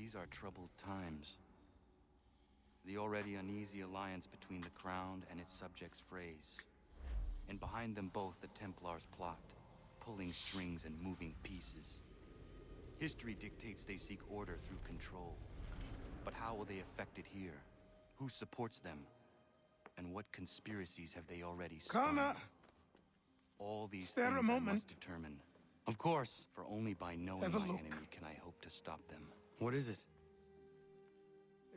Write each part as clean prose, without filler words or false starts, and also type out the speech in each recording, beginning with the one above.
These are troubled times. The already uneasy alliance between the crown and its subjects frays. And behind them both the Templars plot, pulling strings and moving pieces. History dictates they seek order through control. But how will they affect it here? Who supports them? And what conspiracies have they already spun? Kana! All these Spare a things I moment. must determine. Of course, for only by knowing Have a my look. enemy can I hope to stop them. What is it?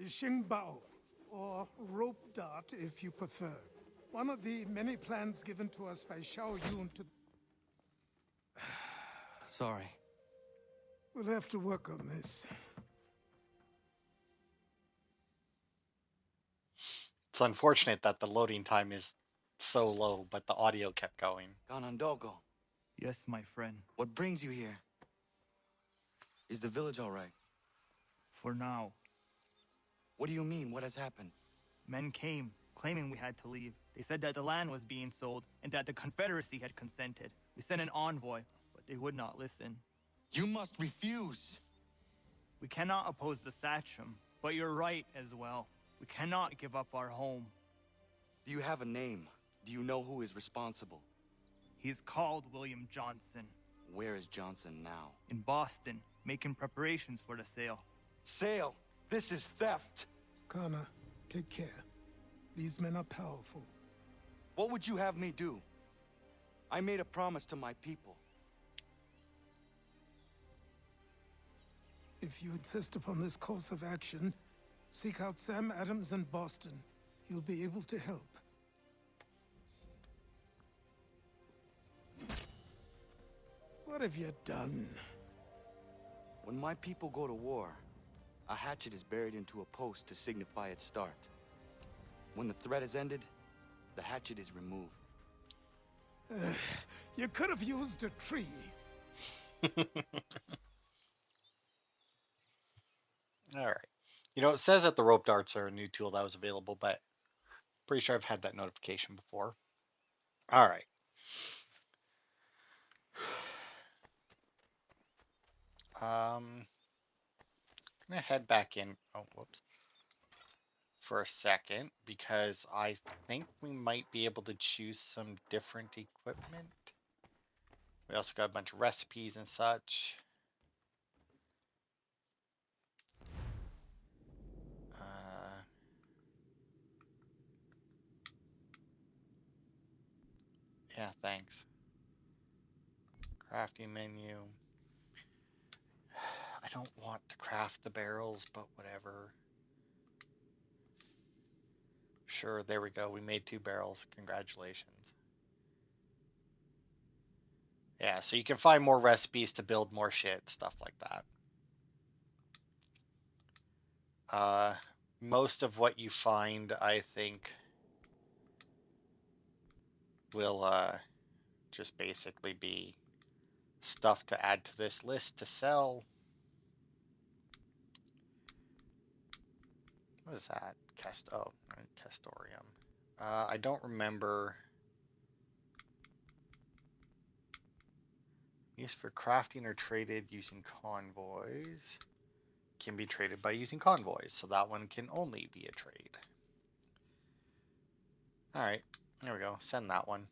A Xingbao, or rope dart if you prefer. One of the many plans given to us by Xiao Yun to... Sorry. We'll have to work on this. It's unfortunate that the loading time is so low, but the audio kept going. Ganondogo, Yes, my friend. what brings you here? Is the village all right? For now. What do you mean? What has happened? Men came, claiming we had to leave. They said that the land was being sold, and that the Confederacy had consented. We sent an envoy, but they would not listen. You must refuse! We cannot oppose the Sachem, but you're right as well. We cannot give up our home. Do you have a name? Do you know who is responsible? He is called William Johnson. Where is Johnson now? In Boston, making preparations for the sale. Sale! This is theft! Kana, take care. These men are powerful. What would you have me do? I made a promise to my people. If you insist upon this course of action, seek out Sam Adams in Boston. He'll be able to help. What have you done? When my people go to war, a hatchet is buried into a post to signify its start. When the threat is ended, the hatchet is removed. You could have used a tree. All right. You know, it says that the rope darts are a new tool that was available, but pretty sure I've had that notification before. All right. I'm gonna head back in. Oh, whoops. For a second, because I think we might be able to choose some different equipment. We also got a bunch of recipes and such. Yeah, thanks. Crafting menu. I don't want to craft the barrels, but whatever. Sure, there we go. We made 2 barrels. Congratulations. Yeah, so you can find more recipes to build more shit, stuff like that. Most of what you find, I think, will just basically be stuff to add to this list to sell. What is that? Castorium. I don't remember. Used for crafting or traded using convoys. Can be traded by using convoys, so that one can only be a trade. Alright, there we go. Send that one.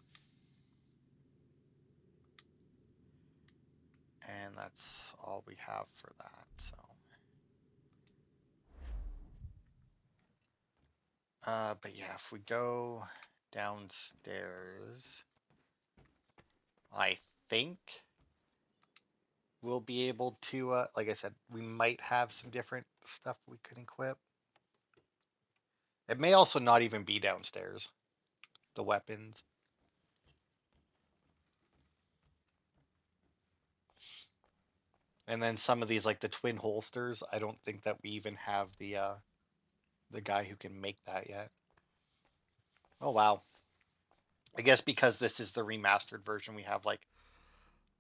And that's all we have for that, so. But yeah, if we go downstairs, I think we'll be able to, like I said, we might have some different stuff we could equip. It may also not even be downstairs, the weapons. And then some of these, like the twin holsters, I don't think that we even have the guy who can make that yet. Oh, wow. I guess because this is the remastered version, we have like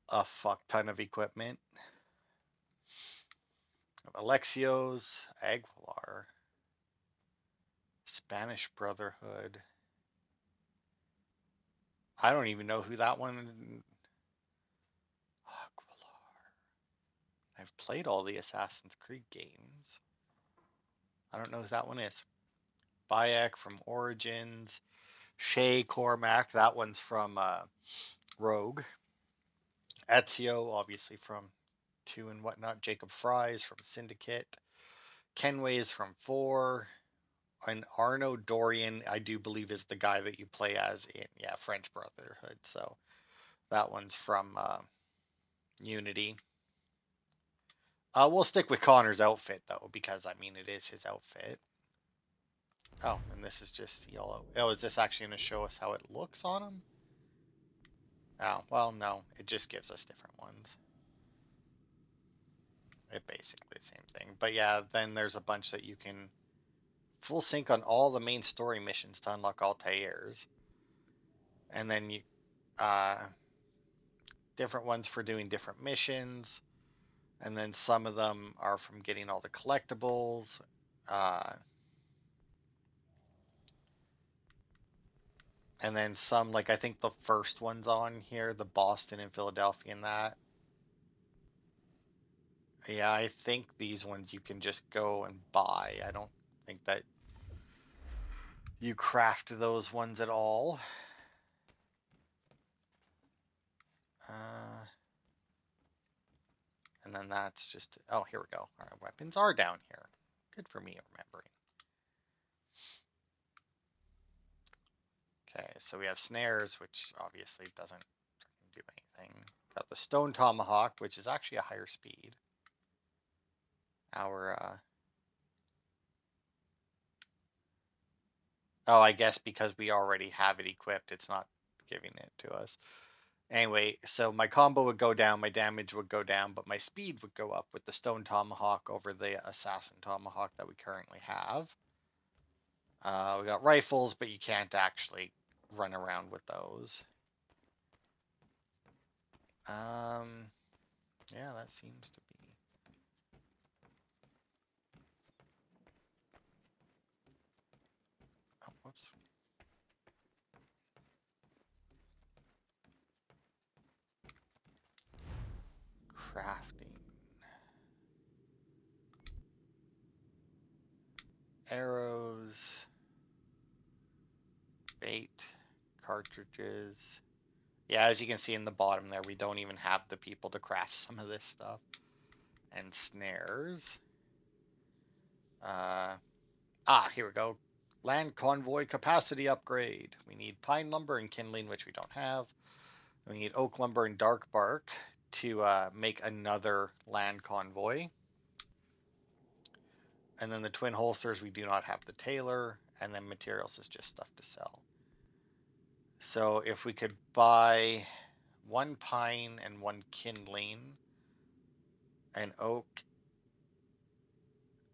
a fuck ton of equipment. Alexios, Aguilar, Spanish Brotherhood. I don't even know who that one. Aguilar. I've played all the Assassin's Creed games. I don't know who that one is. Bayek from Origins. Shay Cormac, that one's from Rogue. Ezio, obviously from 2 and whatnot. Jacob Fry's from Syndicate. Kenway's from 4. And Arno Dorian, I do believe, is the guy that you play as in, French Brotherhood. So that one's from Unity. We'll stick with Connor's outfit, though, because, I mean, it is his outfit. Oh, and this is just yellow. Oh, is this actually going to show us how it looks on him? Oh, well, no. It just gives us different ones. It basically the same thing. But yeah, then there's a bunch that you can full sync on all the main story missions to unlock Altair's. And then you different ones for doing different missions. And then some of them are from getting all the collectibles. And then some, like I think the first one's on here, the Boston and Philadelphia and that. Yeah, I think these ones you can just go and buy. I don't think that you craft those ones at all. And then that's just, oh, here we go. Our weapons are down here. Good for me remembering. Okay, so we have snares, which obviously doesn't do anything. Got the stone tomahawk, which is actually a higher speed. Oh, I guess because we already have it equipped, it's not giving it to us. Anyway, so my combo would go down, my damage would go down, but my speed would go up with the stone tomahawk over the assassin tomahawk that we currently have. We got rifles, but you can't actually run around with those. Yeah, that seems to be. Oh, whoops. Crafting. Arrows. Bait. Cartridges. Yeah, as you can see in the bottom there, we don't even have the people to craft some of this stuff. And snares. Here we go. Land convoy capacity upgrade. We need pine lumber and kindling, which we don't have. We need oak lumber and dark bark to make another land convoy. And then the twin holsters, we do not have the tailor. And then materials is just stuff to sell. So if we could buy 1 pine and 1 kindling, an oak,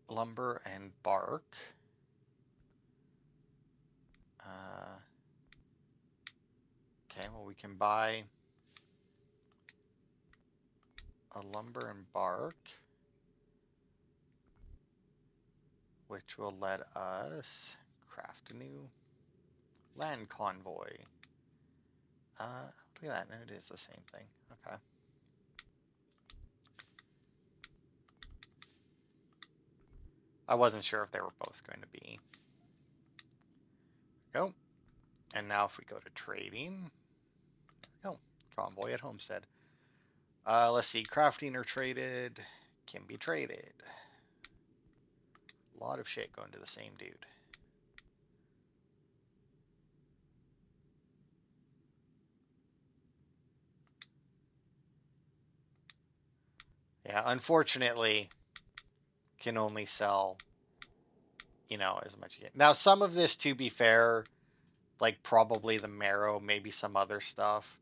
lumber, and bark. Okay, well, we can buy a lumber and bark, which will let us craft a new land convoy. Look at that, and it is the same thing. Okay. I wasn't sure if they were both going to be. Go. And now if we go to trading, oh, convoy at Homestead. Let's see, crafting or traded, can be traded. A lot of shit going to the same dude. Yeah, unfortunately, can only sell, as much as you get. Now, some of this, to be fair, like probably the marrow, maybe some other stuff.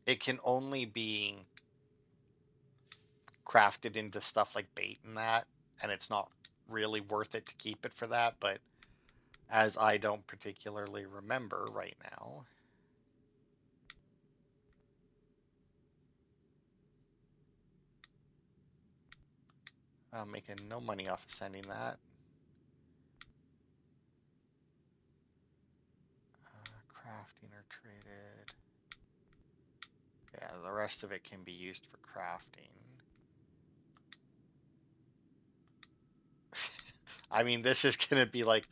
It can only be crafted into stuff like bait and that, and it's not really worth it to keep it for that, but as I don't particularly remember right now. I'm making no money off of sending that. Crafting or Traded. Yeah, the rest of it can be used for crafting. I mean, this is gonna be like,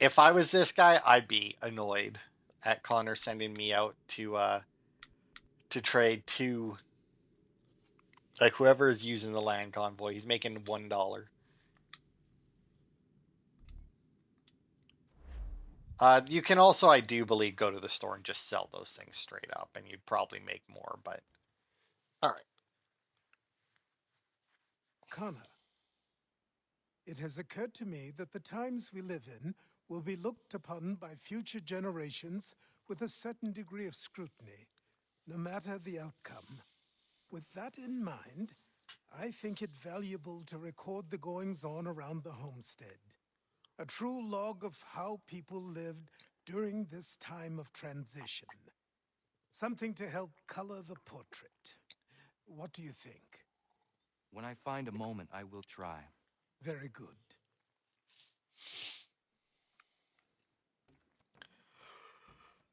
if I was this guy, I'd be annoyed at Connor sending me out to trade to, like, whoever is using the land convoy. He's making $1. You can also, I do believe, go to the store and just sell those things straight up, and you'd probably make more. But all right. Connor, it has occurred to me that the times we live in will be looked upon by future generations with a certain degree of scrutiny, no matter the outcome. With that in mind, I think it valuable to record the goings-on around the homestead. A true log of how people lived during this time of transition. Something to help color the portrait. What do you think? When I find a moment, I will try. Very good.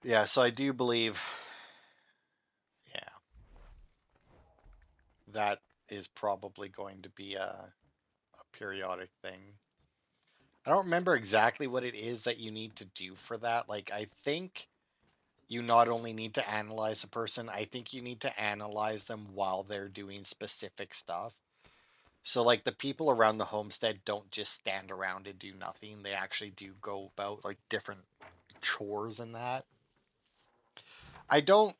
Yeah, so I do believe, yeah, that is probably going to be a periodic thing. I don't remember exactly what it is that you need to do for that. Like, I think you not only need to analyze a person, I think you need to analyze them while they're doing specific stuff. So, like, the people around the homestead don't just stand around and do nothing. They actually do go about, like, different chores and that. I don't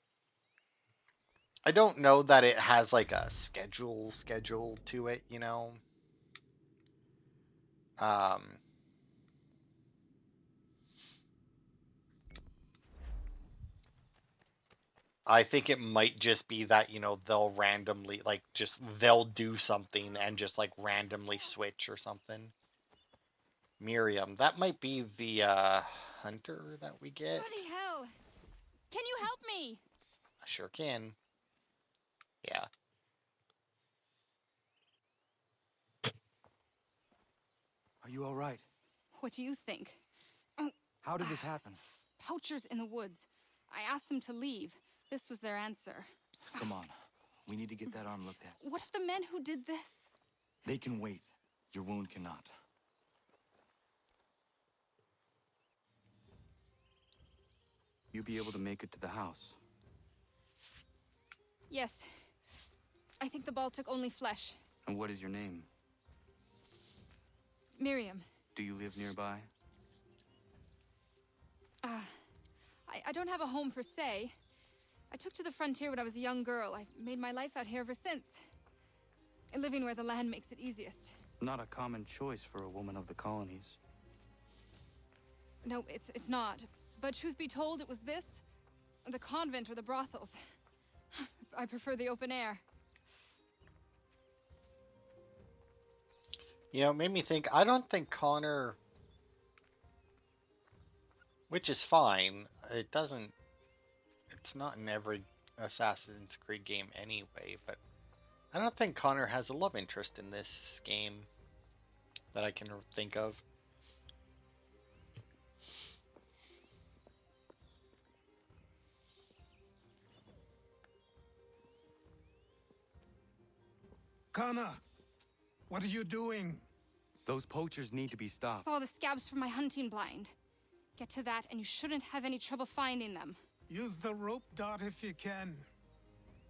I don't know that it has like a schedule to it, you know. Um I think it might just be that, you know, they'll randomly like just they'll do something and just like randomly switch or something. Miriam, that might be the hunter that we get. Bloody hell! Can you help me? I sure can. Yeah. Are you all right? What do you think? Oh, How did this happen? poachers in the woods. I asked them to leave. This was their answer. Come on. We need to get that arm looked at. What if the men who did this? They can wait. Your wound cannot. You be able to make it to the house? Yes. I think the ball took only flesh. And what is your name? Miriam. Do you live nearby? I don't have a home per se. I took to the frontier when I was a young girl. I've made my life out here ever since. Living where the land makes it easiest. Not a common choice for a woman of the colonies. No, it's not. But truth be told, it was this, the convent or the brothels. I prefer the open air. You know, it made me think, I don't think Connor, which is fine, it's not in every Assassin's Creed game anyway, but I don't think Connor has a love interest in this game that I can think of. Connor, what are you doing? Those poachers need to be stopped. Saw the scabs from my hunting blind. Get to that, and you shouldn't have any trouble finding them. Use the rope dart if you can.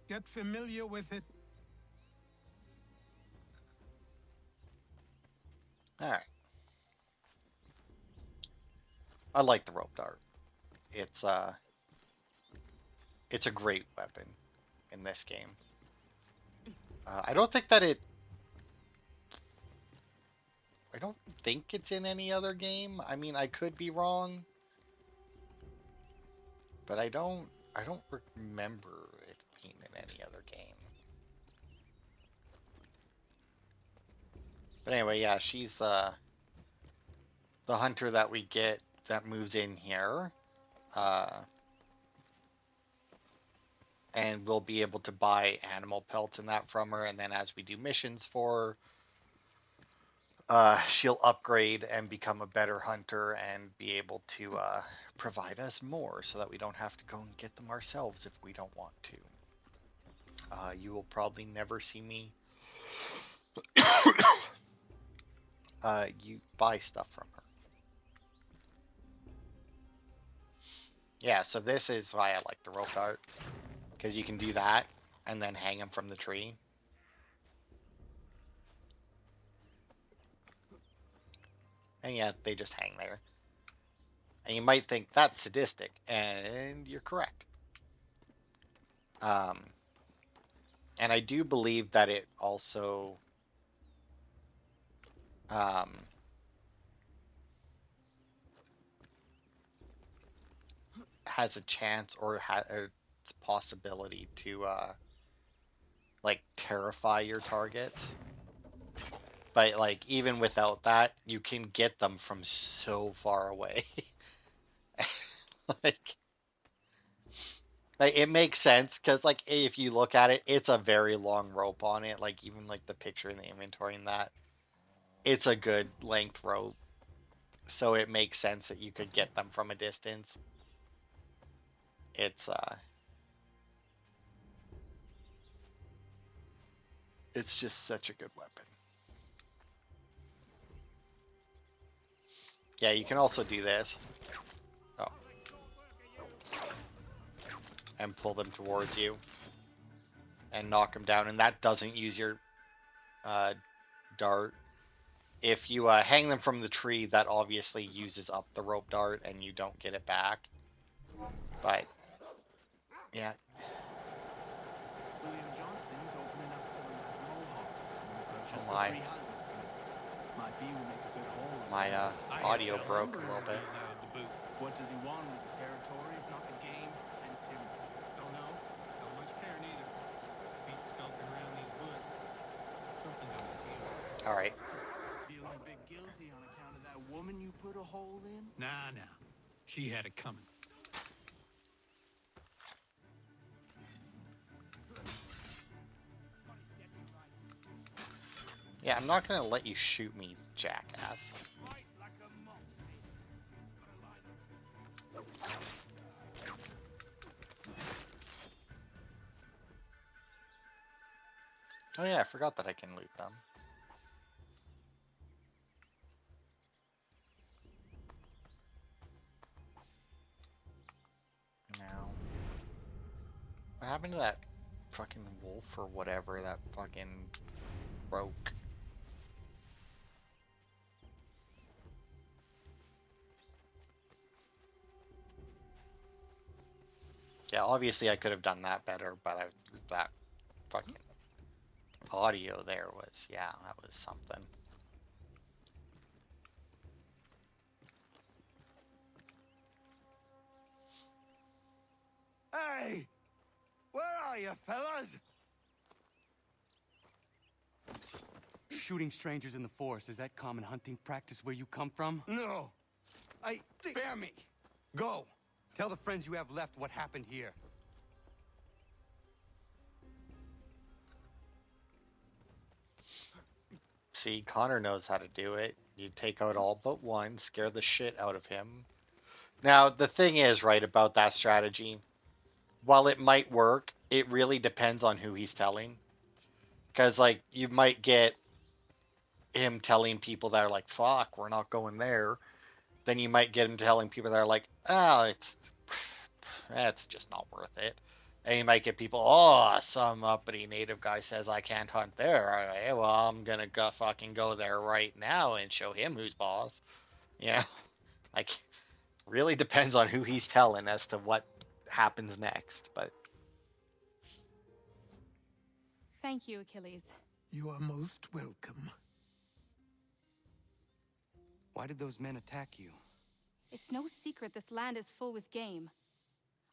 Get familiar with it. Alright. I like the rope dart. It's a great weapon in this game. I don't think it's in any other game. I mean, I could be wrong, but I don't remember it being in any other game. But anyway, yeah, she's the hunter that we get that moves in here. And we'll be able to buy animal pelts and that from her, and then as we do missions for she'll upgrade and become a better hunter and be able to provide us more so that we don't have to go and get them ourselves if we don't want to. You will probably never see me you buy stuff from her. Yeah, so this is why I like the rope dart, because you can do that and then hang them from the tree. And yeah, they just hang there. And you might think that's sadistic, and you're correct. And I do believe that it also has a chance or has a possibility to like terrify your target. But like even without that, you can get them from so far away. like, it makes sense because like if you look at it, it's a very long rope on it. Like even like the picture in the inventory and that, it's a good length rope. So it makes sense that you could get them from a distance. It's just such a good weapon. Yeah, you can also do this. Oh. And pull them towards you. And knock them down. And that doesn't use your dart. If you hang them from the tree, that obviously uses up the rope dart and you don't get it back. But, yeah. William Johnston's opening up some of that mohawk Oh my. Might be we make a good hole. My audio broke a little bit. What does he want with the territory if not the game and timber? Don't know. Don't much care neither. Ain't skulking around these woods. Something don't feel. All right. Feeling a bit guilty on account of that woman you put a hole in? Nah. She had it coming. Yeah, I'm not gonna let you shoot me, jackass. Oh yeah, I forgot that I can loot them. Now, what happened to that fucking wolf or whatever that fucking broke? Yeah, obviously I could have done that better, but that fucking audio there was, yeah, that was something. Hey! Where are you, fellas? Shooting strangers in the forest, is that common hunting practice where you come from? No. Spare me. Go. Tell the friends you have left what happened here. See, Connor knows how to do it. You take out all but one, scare the shit out of him. Now, the thing is, right, about that strategy, while it might work, it really depends on who he's telling. Because, like, you might get him telling people that are like, fuck, we're not going there. Then you might get him telling people that are like, oh, it's just not worth it. And you might get people, oh, some uppity native guy says I can't hunt there. Okay, well, I'm gonna fucking go there right now and show him who's boss. Yeah, like, really depends on who he's telling as to what happens next. But Thank you, Achilles. You are most welcome. Why did those men attack you? It's no secret this land is full with game.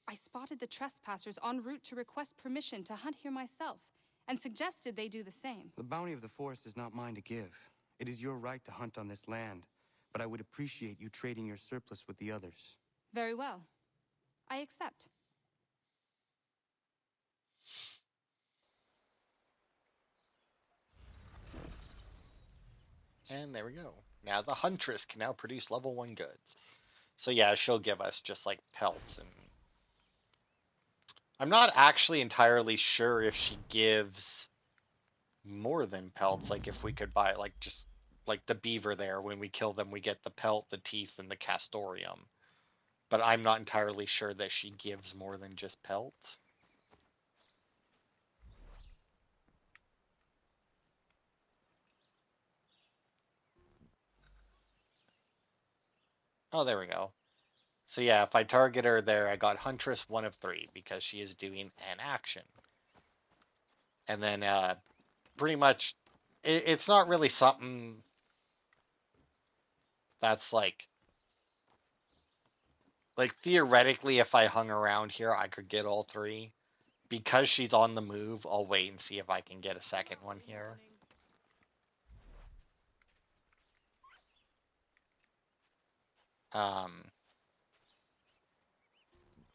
I spotted the trespassers en route to request permission to hunt here myself, and suggested they do the same. The bounty of the forest is not mine to give. It is your right to hunt on this land, but I would appreciate you trading your surplus with the others. Very well. I accept. And there we go. Now the Huntress can now produce level 1 goods. So yeah, she'll give us just like pelts and... I'm not actually entirely sure if she gives more than pelts. Like if we could buy like just like the beaver there, when we kill them we get the pelt, the teeth, and the castorium. But I'm not entirely sure that she gives more than just pelt. Oh, there we go. So yeah, if I target her there, I got Huntress 1 of 3 because she is doing an action. And then pretty much, it's not really something that's like theoretically, if I hung around here, I could get all 3. Because she's on the move, I'll wait and see if I can get a second one here.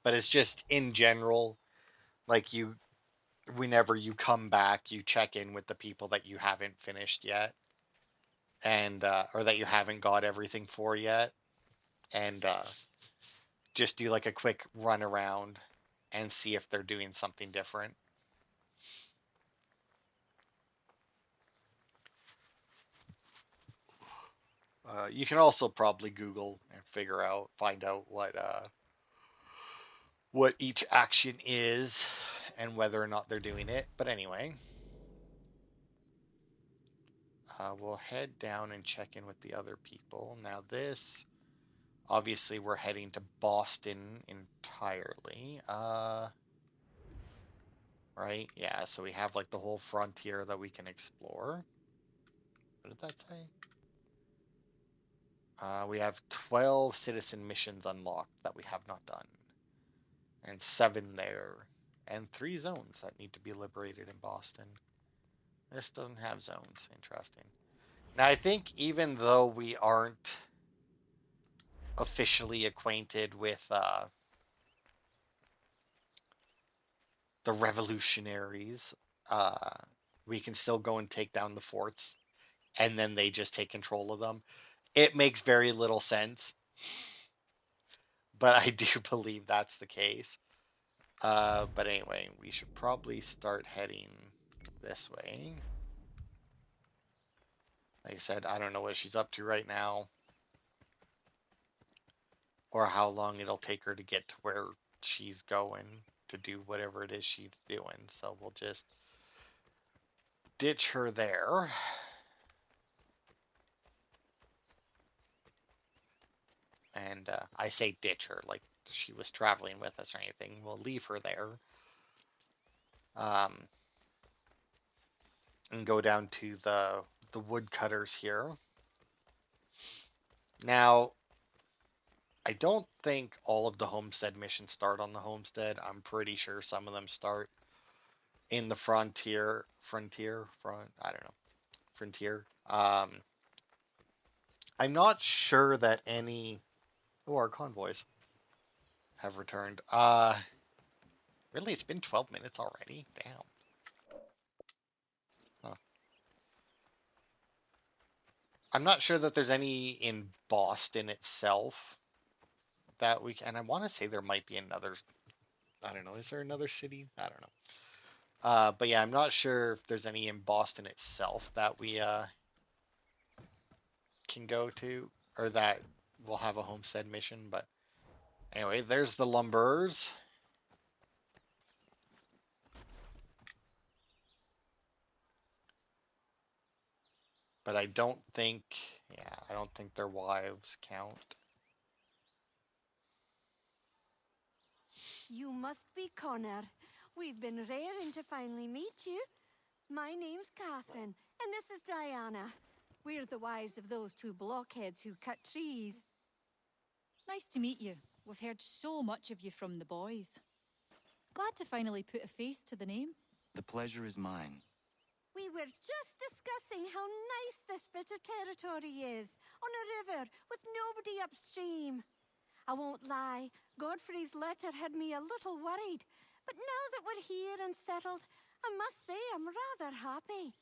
But it's just in general, like whenever you come back, you check in with the people that you haven't finished yet, and or that you haven't got everything for yet, and just do like a quick run around and see if they're doing something different. You can also probably Google and find out what each action is and whether or not they're doing it. But anyway, we'll head down and check in with the other people. Now this, obviously we're heading to Boston entirely. Right? Yeah, so we have like the whole frontier that we can explore. What did that say? We have 12 citizen missions unlocked that we have not done. And 7 there. And 3 zones that need to be liberated in Boston. This doesn't have zones. Interesting. Now, I think even though we aren't officially acquainted with the revolutionaries, we can still go and take down the forts, and then they just take control of them. It makes very little sense, but I do believe that's the case. But anyway, we should probably start heading this way. Like I said, I don't know what she's up to right now, or how long it'll take her to get to where she's going to do whatever it is she's doing. So we'll just ditch her there. And I say ditch her like she was traveling with us or anything. We'll leave her there. And go down to the woodcutters here. Now, I don't think all of the homestead missions start on the homestead. I'm pretty sure some of them start in the frontier. I don't know. Frontier. I'm not sure that any... Oh, our convoys have returned. Really, it's been 12 minutes already? Damn. Huh. I'm not sure that there's any in Boston itself that we can... And I want to say there might be another... I don't know. Is there another city? I don't know. But yeah, I'm not sure if there's any in Boston itself that we can go to, or that will have a homestead mission. But anyway, there's the lumberers. But I don't think, yeah, I don't think their wives count. You must be Connor. We've been raring to finally meet you. My name's Catherine, and this is Diana. We're the wives of those 2 blockheads who cut trees. Nice to meet you. We've heard so much of you from the boys. Glad to finally put a face to the name. The pleasure is mine. We were just discussing how nice this bit of territory is, on a river with nobody upstream. I won't lie, Godfrey's letter had me a little worried, but now that we're here and settled, I must say I'm rather happy.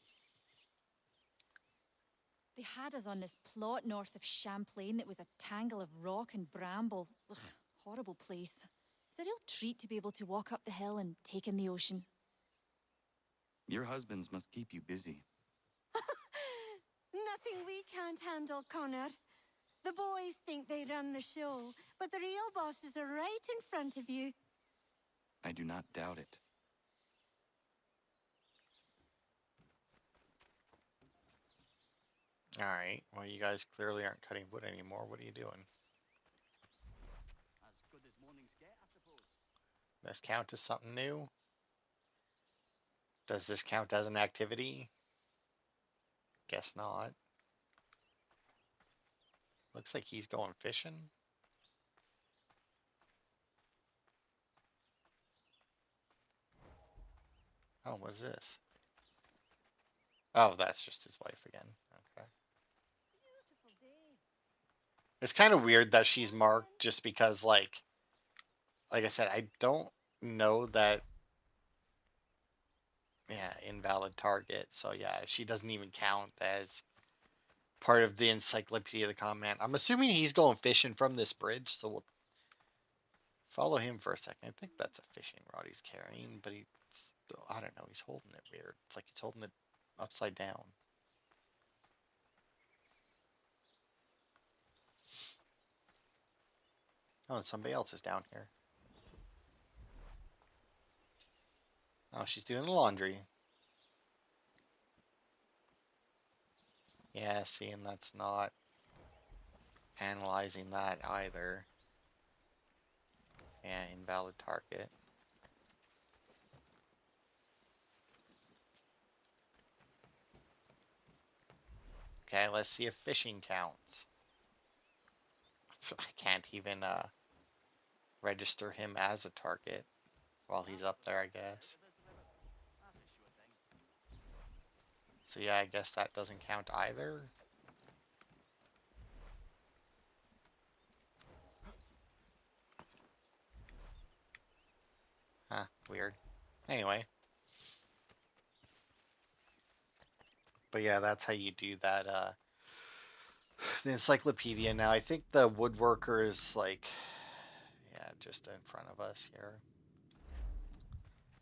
They had us on this plot north of Champlain that was a tangle of rock and bramble. Ugh, horrible place. It's a real treat to be able to walk up the hill and take in the ocean. Your husbands must keep you busy. Nothing we can't handle, Connor. The boys think they run the show, but the real bosses are right in front of you. I do not doubt it. Alright, well, you guys clearly aren't cutting wood anymore. What are you doing? As good as mornings get, I suppose. This count as something new? Does this count as an activity? Guess not. Looks like he's going fishing. Oh, what's this? Oh, that's just his wife again. Okay. Beautiful day. It's kind of weird that she's marked just because, like I said, I don't know that. Yeah, invalid target. So yeah, she doesn't even count as part of the Encyclopedia of the Comment. I'm assuming he's going fishing from this bridge, so we'll follow him for a second. I think that's a fishing rod he's carrying, but I don't know, he's holding it weird. It's like he's holding it upside down. Oh, and somebody else is down here. Oh, she's doing the laundry. Yeah, see, and that's not analyzing that either. Yeah, invalid target. Okay, let's see if fishing counts. I can't even register him as a target while he's up there, I guess. So yeah, I guess that doesn't count either. Huh, weird. Anyway. But yeah, that's how you do that, the encyclopedia. Now, I think the woodworker is like, yeah, just in front of us here.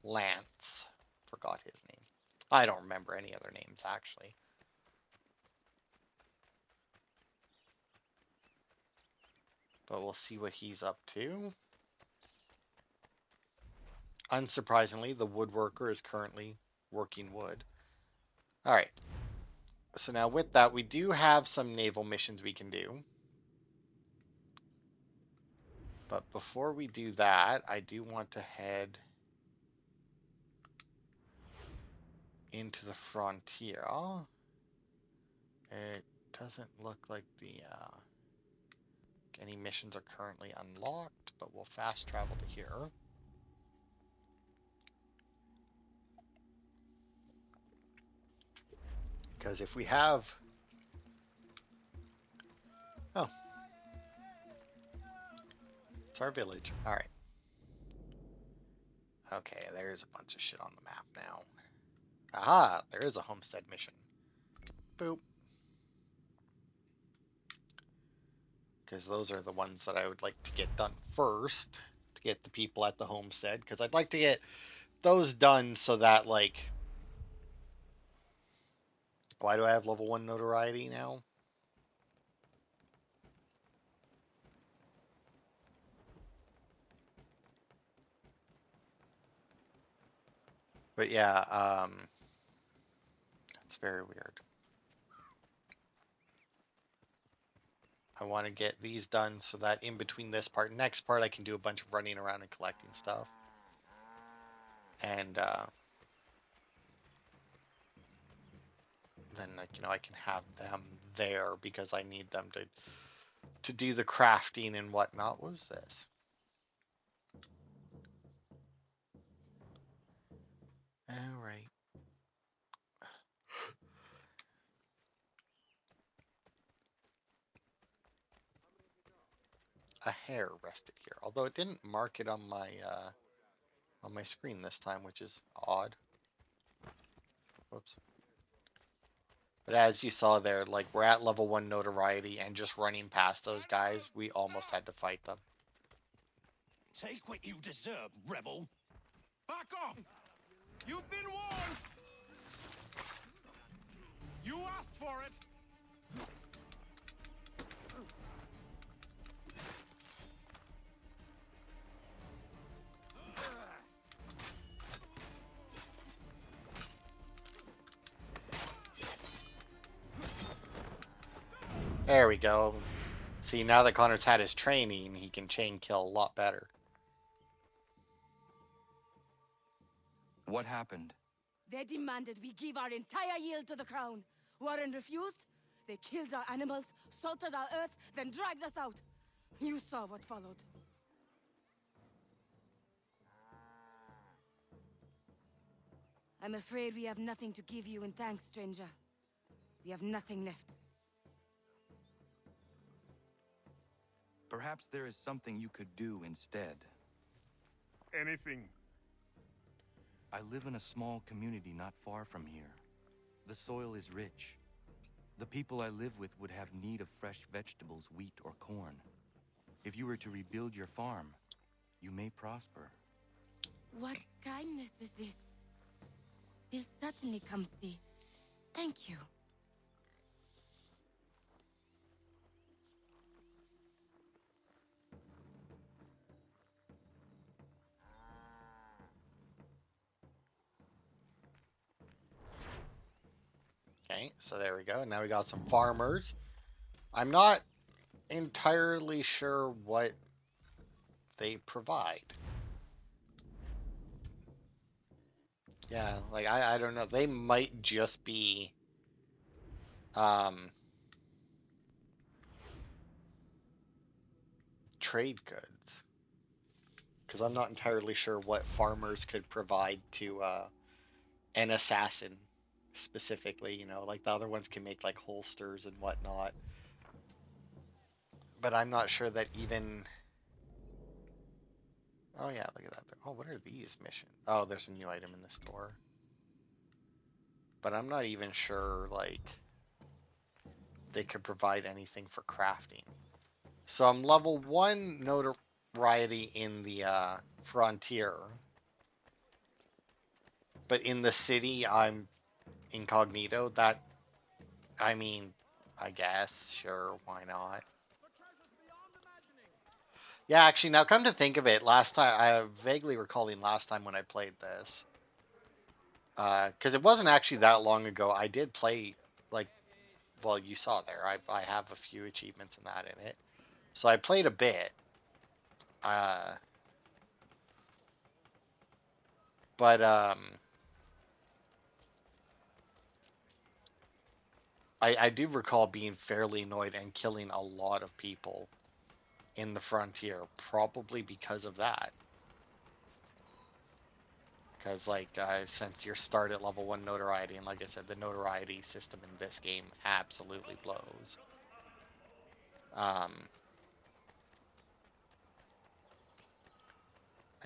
Lance. Forgot his name. I don't remember any other names, actually. But we'll see what he's up to. Unsurprisingly, the woodworker is currently working wood. Alright. So now with that, we do have some naval missions we can do. But before we do that, I do want to head into the frontier. It doesn't look like any missions are currently unlocked, but we'll fast travel to here. Because if we have... Oh. It's our village. Alright. Okay, there's a bunch of shit on the map now. Aha! There is a homestead mission. Boop. Because those are the ones that I would like to get done first. To get the people at the homestead. Because I'd like to get those done so that, like... Why do I have level 1 notoriety now? But yeah, it's very weird. I want to get these done so that in between this part and next part, I can do a bunch of running around and collecting stuff. And then, like, you know, I can have them there because I need them to do the crafting and whatnot. What was this? All right. A hare rested here, although it didn't mark it on my screen this time, which is odd. Whoops. But as you saw there, like we're at level 1 notoriety and just running past those guys, we almost had to fight them. Take what you deserve, rebel. Back off! You've been warned! You asked for it! There we go. See, now that Connor's had his training, he can chain kill a lot better. What happened? They demanded we give our entire yield to the crown. Warren refused. They killed our animals, salted our earth, then dragged us out. You saw what followed. I'm afraid we have nothing to give you in thanks, stranger. We have nothing left. Perhaps there is something you could do instead. Anything. I live in a small community not far from here. The soil is rich. The people I live with would have need of fresh vegetables, wheat, or corn. If you were to rebuild your farm, you may prosper. What kindness is this? We'll certainly come see. Thank you. Okay, so there we go. Now we got some farmers. I'm not entirely sure what they provide. Yeah, like I don't know. They might just be trade goods. Because I'm not entirely sure what farmers could provide to an assassin specifically, you know, like the other ones can make like holsters and whatnot. But I'm not sure that even. Oh yeah, look at that. Oh, what are these missions? Oh, there's a new item in the store. But I'm not even sure like they could provide anything for crafting. So I'm level 1 notoriety in the frontier. But in the city I'm incognito. That, I mean, I guess, sure, why not? Yeah, actually, now come to think of it, last time, I vaguely recalling last time when I played this. Because it wasn't actually that long ago. I did play, like, well, you saw there. I have a few achievements in that in it. So I played a bit. But, I do recall being fairly annoyed and killing a lot of people in the frontier, probably because of that. Because, like, since you're start at level 1 notoriety, and like I said, the notoriety system in this game absolutely blows. I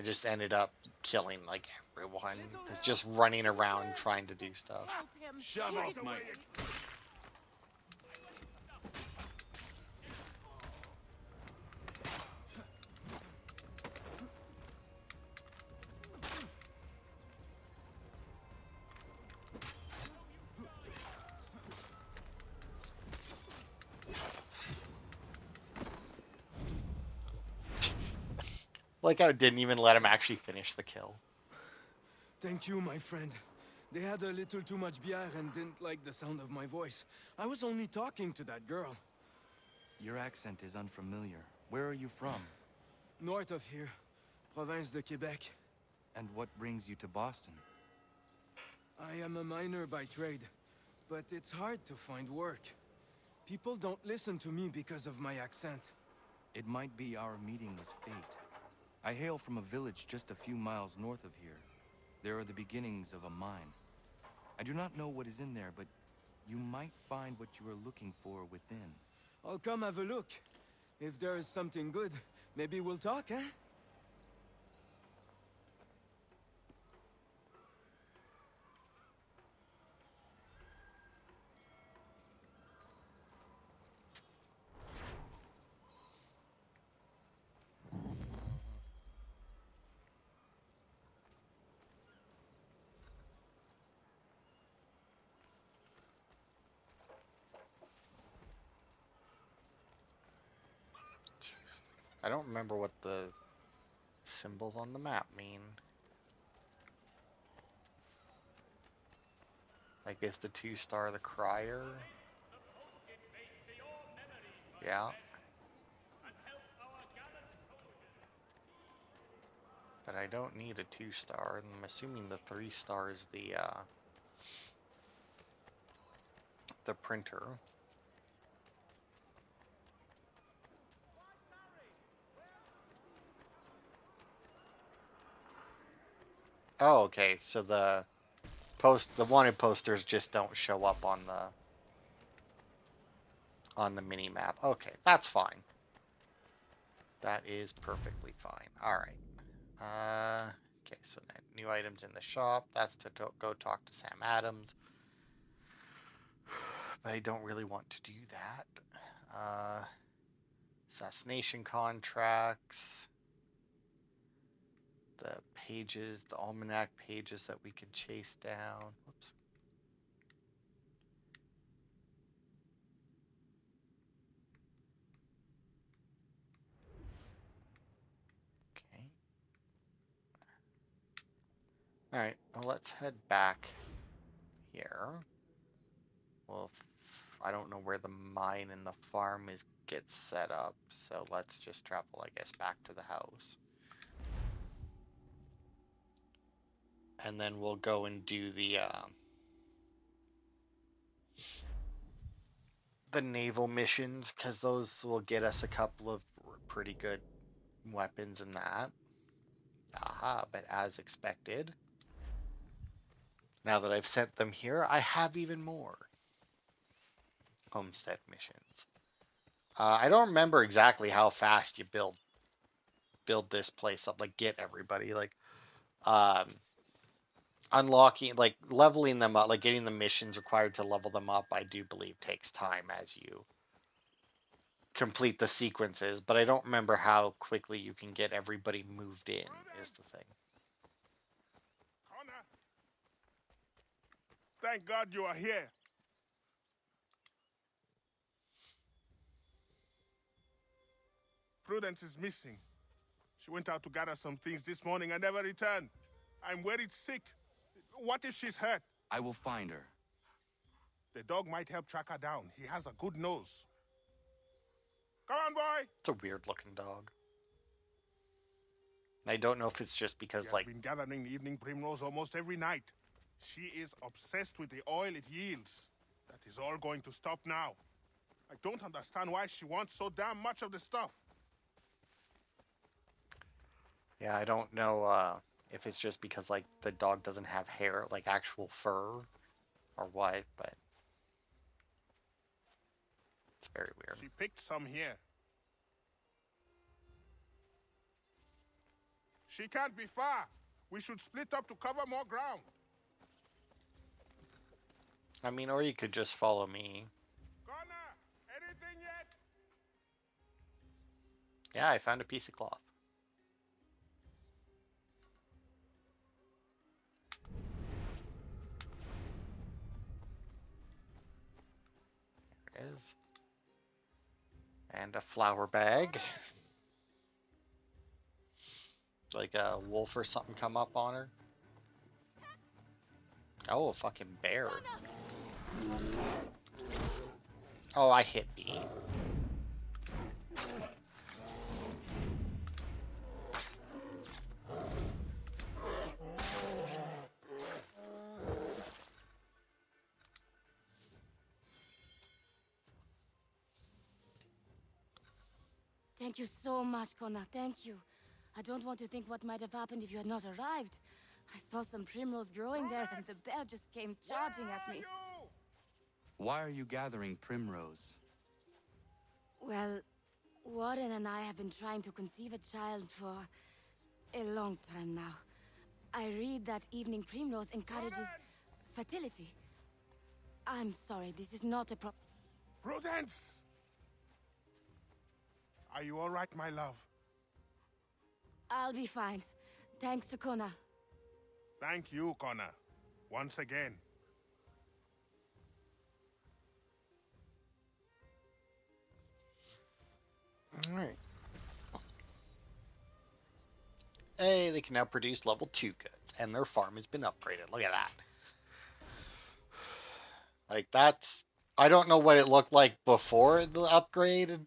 just ended up killing, like, everyone. Just running around trying to do stuff. Shove off, mate. Like, I didn't even let him actually finish the kill. Thank you, my friend. They had a little too much beer and didn't like the sound of my voice. I was only talking to that girl. Your accent is unfamiliar. Where are you from? North of here, Province de Quebec. And what brings you to Boston? I am a miner by trade, but it's hard to find work. People don't listen to me because of my accent. It might be our meeting was fate. I hail from a village just a few miles north of here. There are the beginnings of a mine. I do not know what is in there, but you might find what you are looking for within. I'll come have a look. If there is something good, maybe we'll talk, eh? I don't remember what the symbols on the map mean. Like, is the 2-star the crier? Yeah. But I don't need a 2-star, and I'm assuming the 3-star is the printer. Oh, okay. So the wanted posters just don't show up on the mini map. Okay, that's fine. That is perfectly fine. All right. Okay, so new items in the shop. That's to go talk to Sam Adams. But I don't really want to do that. Assassination contracts. The pages, the almanac pages that we can chase down. Whoops. Okay. All right, well, let's head back here. Well, I don't know where the mine and the farm gets set up, so let's just travel, I guess, back to the house. And then we'll go and do the naval missions, because those will get us a couple of pretty good weapons in that. Aha, but as expected, now that I've sent them here, I have even more Homestead missions. I don't remember exactly how fast you build this place up, like get everybody, like unlocking, like leveling them up, like getting the missions required to level them up, I do believe takes time as you complete the sequences, but I don't remember how quickly you can get everybody moved in is the thing. Connor! Thank God you are here. Prudence is missing. She went out to gather some things this morning and never returned. I'm worried sick. What if she's hurt? I will find her. The dog might help track her down. He has a good nose. Come on, boy! It's a weird looking dog. I don't know if it's just because, She like, has been gathering evening primrose almost every night. She is obsessed with the oil it yields. That is all going to stop now. I don't understand why she wants so damn much of the stuff. yeah, I don't know if it's just because, like, the dog doesn't have hair, like actual fur, or what, but it's very weird. She picked some here. She can't be far. We should split up to cover more ground. I mean, or you could just follow me. Connor, anything yet? Yeah, I found a piece of cloth. There it is. And a flour bag. Like a wolf or something come up on her. Oh, a fucking bear. Oh, I hit B. Thank you so much, Connor. Thank you. I don't want to think what might have happened if you had not arrived. I saw some primrose growing there, and the bear just came charging at me. Why are you gathering primrose? Well, Warren and I have been trying to conceive a child for a long time now. I read that evening primrose encourages fertility. I'm sorry, this is not a Prudence! Are you all right, my love? I'll be fine. Thanks to Connor. Thank you, Connor. Once again. Alright. Hey, they can now produce level 2 goods, and their farm has been upgraded. Look at that. Like, that's... I don't know what it looked like before the upgrade,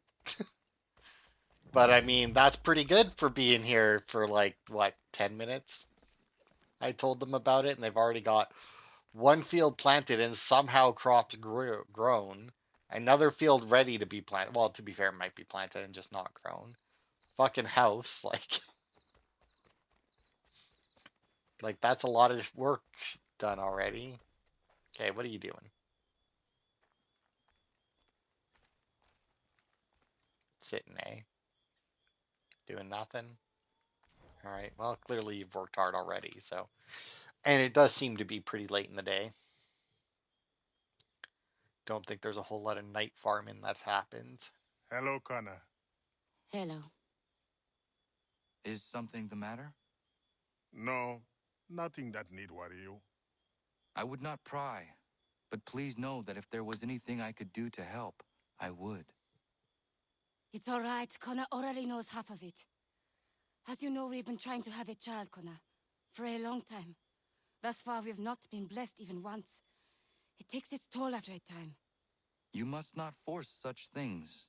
but I mean, that's pretty good for being here for like, what, 10 minutes? I told them about it, and they've already got one field planted and somehow crops grown. Another field ready to be planted. Well, to be fair, it might be planted and just not grown. Fucking house, like that's a lot of work done already. Okay, what are you doing? Sitting, eh? Doing nothing? Alright, well, clearly you've worked hard already, so. And it does seem to be pretty late in the day. Don't think there's a whole lot of night farming that's happened. Hello, Connor. Hello. Is something the matter? No, nothing that need worry you. I would not pry, but please know that if there was anything I could do to help, I would. It's all right. Connor already knows half of it. As you know, we've been trying to have a child, Connor, for a long time. Thus far, we've not been blessed even once. It takes its toll after a time. You must not force such things.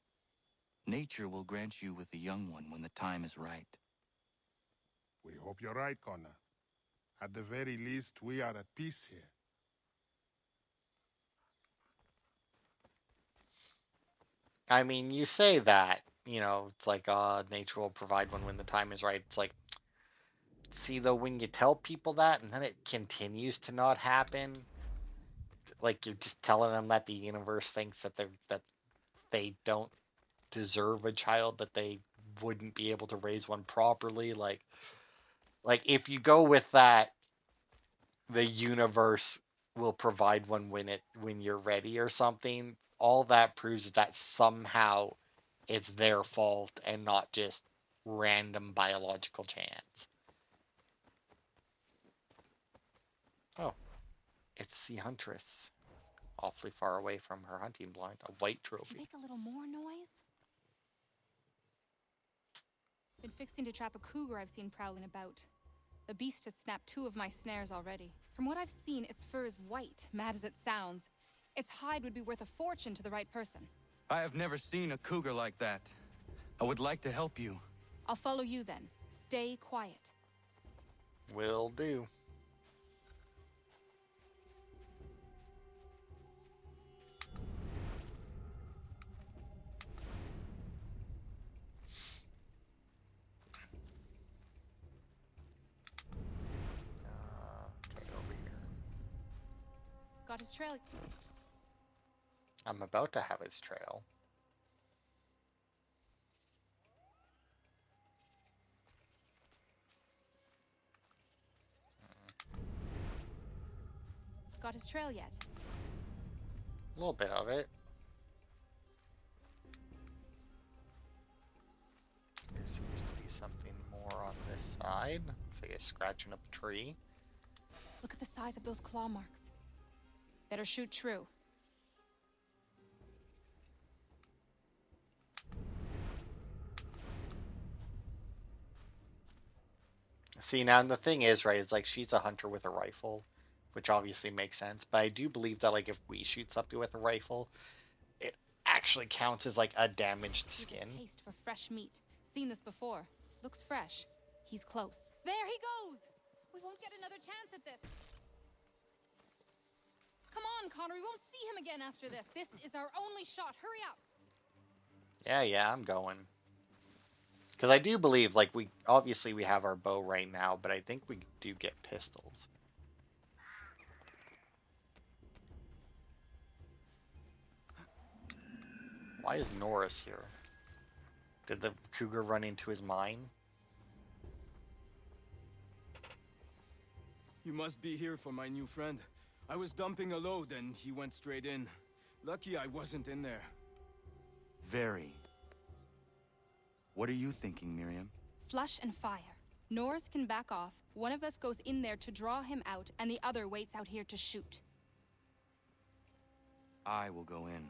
Nature will grant you with a young one when the time is right. We hope you're right, Connor. At the very least, we are at peace here. I mean, you say that, it's like, nature will provide one when the time is right. It's like, see, though, when you tell people that and then it continues to not happen, like you're just telling them that the universe thinks that they don't deserve a child, that they wouldn't be able to raise one properly. Like if you go with that, the universe will provide one when you're ready or something. All that proves is that somehow it's their fault and not just random biological chance. Oh, it's the huntress. Awfully far away from her hunting blind. A white trophy. Make a little more noise? Been fixing to trap a cougar I've seen prowling about. The beast has snapped 2 of my snares already. From what I've seen, its fur is white, mad as it sounds. Its hide would be worth a fortune to the right person. I have never seen a cougar like that. I would like to help you. I'll follow you then. Stay quiet. Will do. Okay, over here. Got his trail. I'm about to have his trail. Got his trail yet? A little bit of it. There seems to be something more on this side. Looks like it's scratching up a tree. Look at the size of those claw marks. Better shoot true. See, now, and the thing is, right, it's like she's a hunter with a rifle, which obviously makes sense, but I do believe that, like, if we shoot something with a rifle, it actually counts as, like, a damaged skin. Taste for fresh meat. Seen this before. Looks fresh. He's close. There he goes! We won't get another chance at this. Come on, Connor, we won't see him again after this. This is our only shot. Hurry up! Yeah, I'm going. Because I do believe, like, we have our bow right now, but I think we do get pistols. Why is Norris here? Did the cougar run into his mine? You must be here for my new friend. I was dumping a load and he went straight in. Lucky I wasn't in there. Very. What are you thinking, Miriam? Flush and fire. Norris can back off. One of us goes in there to draw him out, and the other waits out here to shoot. I will go in.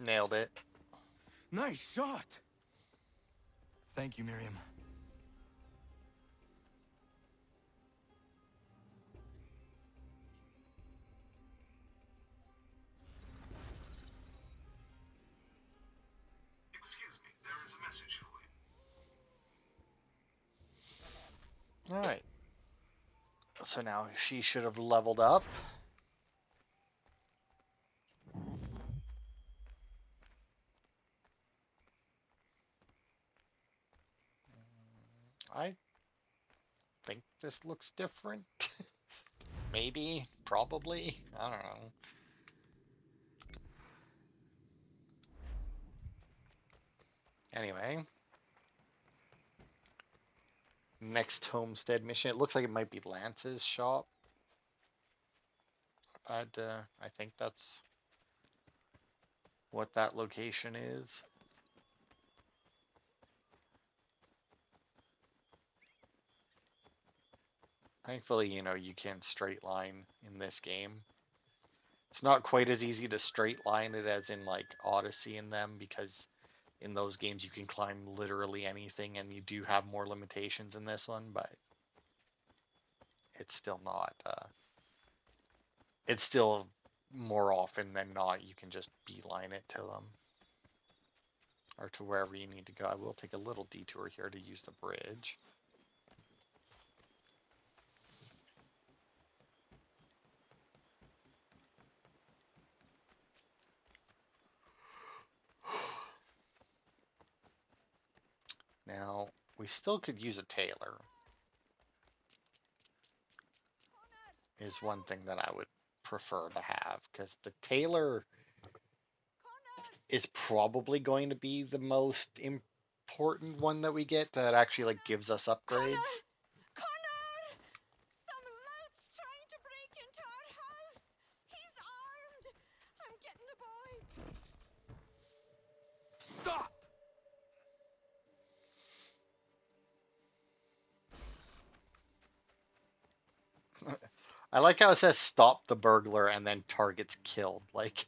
Nailed it. Nice shot. Thank you, Miriam. Excuse me, there is a message for you. All right. So now she should have leveled up. I think this looks different. Maybe, probably, I don't know. Anyway. Next Homestead mission. It looks like it might be Lance's shop. I think that's what that location is. Thankfully, you know, you can straight line in this game. It's not quite as easy to straight line it as in like Odyssey in them, because in those games you can climb literally anything and you do have more limitations in this one, but it's still not, it's still more often than not you can just beeline it to them. Or to wherever you need to go. I will take a little detour here to use the bridge. Now, we still could use a tailor. Is one thing that I would prefer to have, because the tailor is probably going to be the most important one that we get that actually like gives us upgrades. Connor! Some lout's trying to break into our house! He's armed! I'm getting the boy! Stop! I like how it says stop the burglar and then targets killed. Like,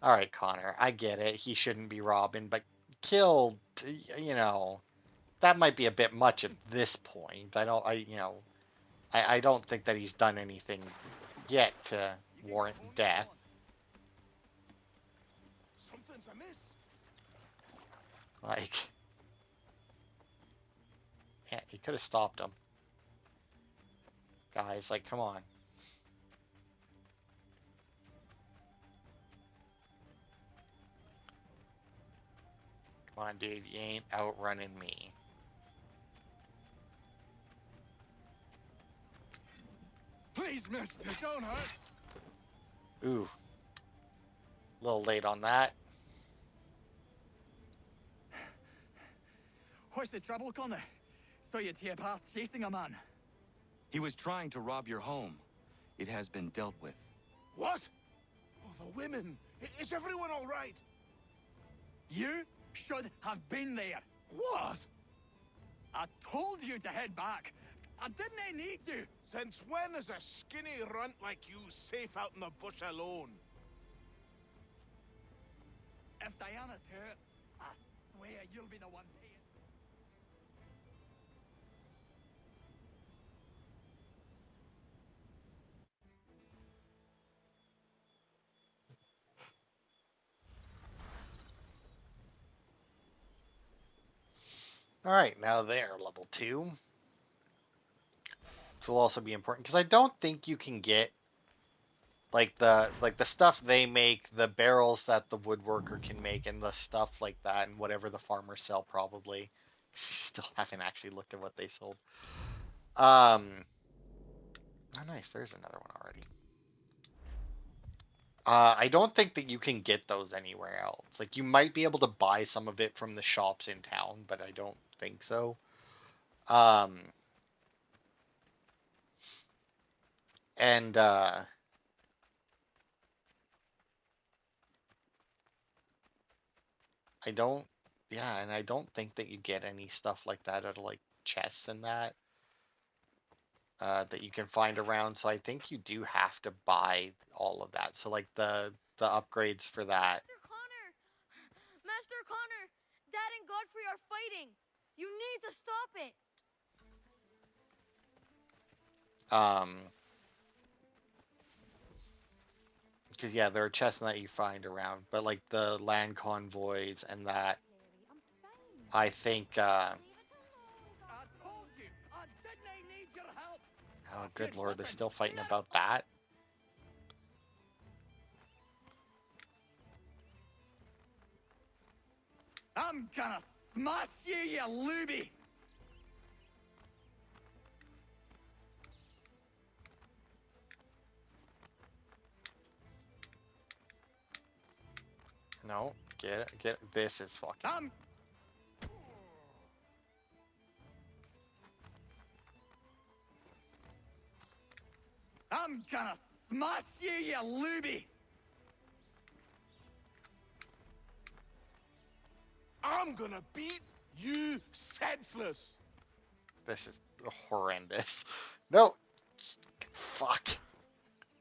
all right, Connor, I get it. He shouldn't be robbing, but killed, you know, that might be a bit much at this point. I don't think that he's done anything yet to warrant death. Something's amiss. Like, yeah, he could have stopped him. Guys, like, come on. Come on, dude, you ain't outrunning me. Please, mister, don't hurt. Ooh. A little late on that. What's the trouble, Connor? So you'd hear past chasing a man. He was trying to rob your home. It has been dealt with. What? Oh, the women. Is everyone all right? You should have been there. What? I told you to head back. I didn't need you. Since when is a skinny runt like you safe out in the bush alone? If Diana's hurt, I swear you'll be the one paying. All right, now they're level 2. Which will also be important because I don't think you can get like the stuff they make, the barrels that the woodworker can make, and the stuff like that, and whatever the farmers sell probably. Still haven't actually looked at what they sold. Oh, nice. There's another one already. I don't think that you can get those anywhere else. Like, you might be able to buy some of it from the shops in town, but I don't think so. And I don't, yeah, and I don't think that you get any stuff like that out of like chests and that that you can find around. So I think you do have to buy all of that. So like the upgrades for that. Mr. Connor, Master Connor, Dad and Godfrey are fighting. You need to stop it. Because yeah, there are chests that you find around, but like the land convoys and that, I think. I told you, didn't I need your help? Oh, If good you'd lord, they're listened, still fighting we'd about that. I'm gonna smash you, you looby! No, get it, get it. This is fucking. I'm gonna smash you, you looby! I'm gonna beat you senseless. This is horrendous. No, fuck,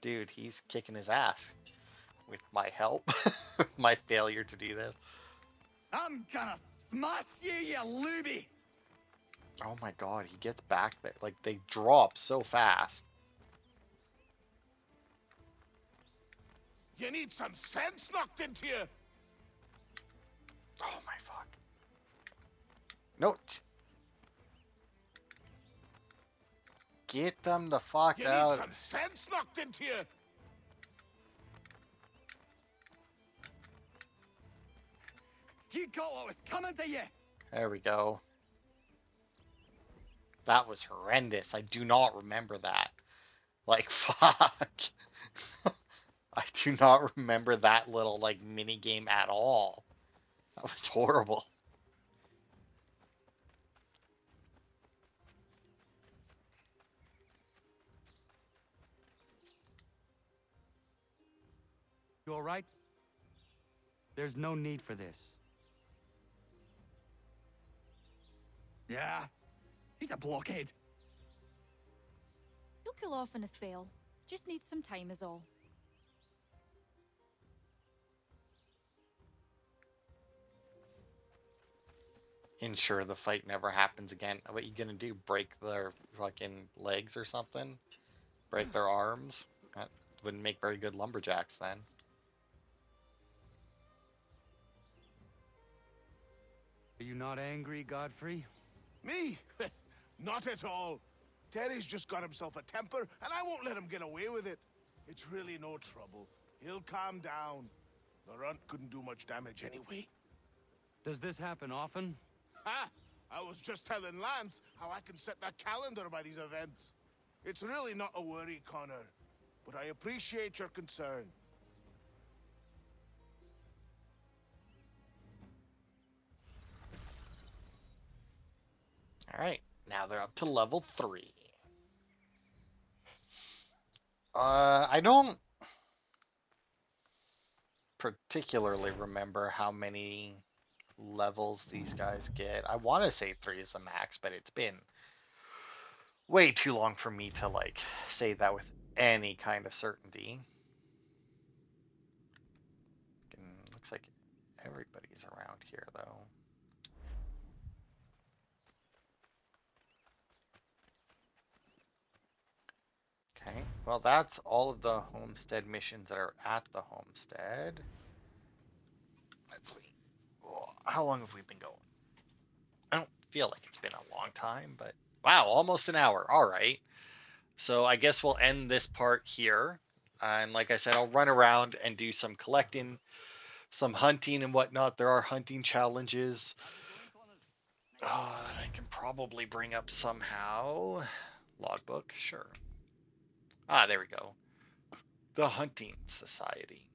dude, he's kicking his ass with my help, my failure to do this. I'm gonna smash you, you looby! Oh my god, he gets back there. Like, they drop so fast. You need some sense knocked into you. Oh my fuck. No. Get them the fuck You out. need some sense knocked into you. You got what was coming to you! There we go. That was horrendous. I do not remember that. Like, fuck. I do not remember that little, like, mini game at all. That was horrible. You all right? There's no need for this. Yeah, he's a blockhead. He'll cool off in a spell. Just needs some time is all. Ensure the fight never happens again. What you gonna do? Break their fucking legs or something? Break their arms? That wouldn't make very good lumberjacks then. Are you not angry, Godfrey? Me? Not at all. Terry's just got himself a temper, and I won't let him get away with it. It's really no trouble. He'll calm down. The runt couldn't do much damage anyway. Does this happen often? Ha! I was just telling Lance how I can set that calendar by these events. It's really not a worry, Connor. But I appreciate your concern. Alright, now they're up to level 3. I don't particularly remember how many levels these guys get. I want to say 3 is the max, but it's been way too long for me to, like, say that with any kind of certainty. Looks like everybody's around here, though. Okay, well, that's all of the homestead missions that are at the homestead. Let's see. Oh, how long have we been going? I don't feel like it's been a long time, but wow, almost an hour. All right. So I guess we'll end this part here. And like I said, I'll run around and do some collecting, some hunting and whatnot. There are hunting challenges. I can probably bring up somehow. Logbook, sure. Ah, there we go. The Hunting Society.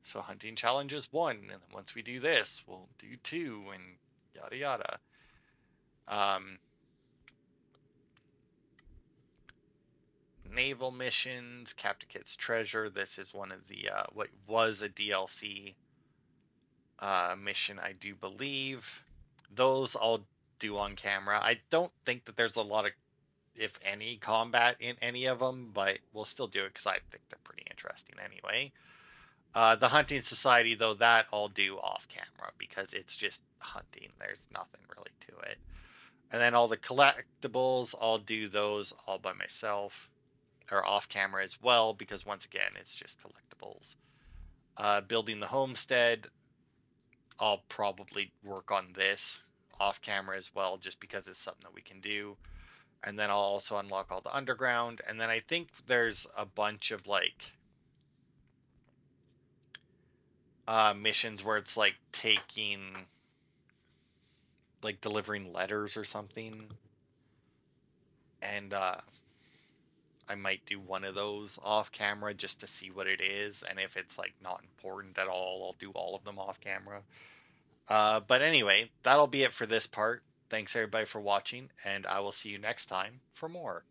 So hunting challenges 1, and then once we do this, we'll do 2, and yada yada. Naval missions, Captain Kidd's Treasure. This is one of the what was a DLC mission, I do believe. Those I'll do on camera. I don't think that there's a lot of, if any, combat in any of them, but we'll still do it because I think they're pretty interesting anyway. The hunting society, though, that I'll do off camera because it's just hunting. There's nothing really to it. And then all the collectibles, I'll do those all by myself or off camera as well because once again, it's just collectibles. Building the homestead, I'll probably work on this off camera as well just because it's something that we can do. And then I'll also unlock all the underground. And then I think there's a bunch of like missions where it's like delivering letters or something. And I might do one of those off camera just to see what it is. And if it's like not important at all, I'll do all of them off camera. But anyway, that'll be it for this part. Thanks everybody for watching, and I will see you next time for more.